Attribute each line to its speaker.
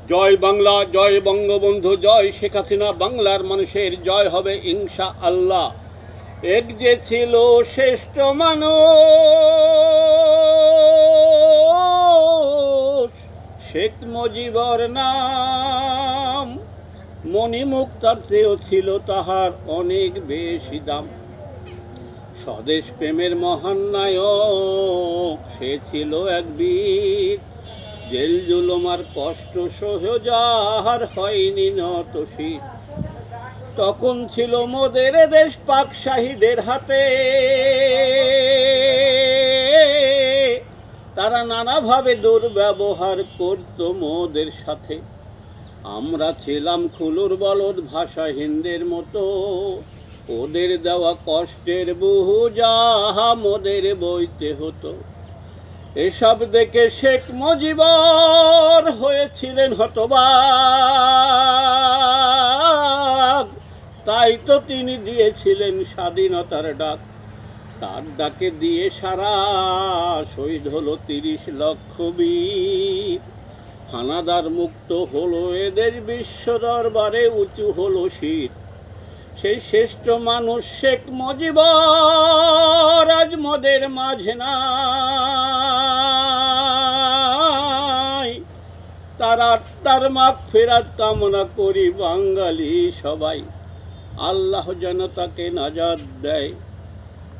Speaker 1: জয় বাংলা, জয় বঙ্গবন্ধু, জয় শেখ হাসিনা, বাংলার মানুষের জয় হবে ইনশাআল্লাহ। এক যে ছিল শ্রেষ্ঠ মানুষ, শেখ মুজিবর নাম। মণিমুক্তার চেয়েও ছিল তাহার অনেক বেশি দাম। স্বদেশ প্রেমের মহান নায়ক, সে ছিল এক বীর। জেল জুলুম আর কষ্ট সহে যাহার হয়নি নত শির। তখন ছিল মোদের দেশ পাক শাহিদের হাতে, তারা নানাভাবে দুর্ব্যবহার করত মোদের সাথে। আমরা ছিলাম খুলুর বলদ ভাষাহীনদের মতো, ওদের দেওয়া কষ্টের বহু যাহা মোদের বইতে হতো। এসব দেখে শেখ মুজিবর হয়েছিলেন হতবাক। তাই তো তিনি দিয়েছিলেন স্বাধীনতার ডাক। তার ডাকে দিয়ে সারা শহীদ হলো 30 লক্ষ বীর। হানাদার মুক্ত হলো এদের বিশ্ব দরবারে উঁচু হলো শির। সেই শ্রেষ্ঠ মানুষ শেখ মুজিবর আজ মোদের মাঝে নাই। তার আত্মার মাগফিরাত কামনা করি বাঙালি সবাই। আল্লাহ যেন তাকে নাজাত দেয়।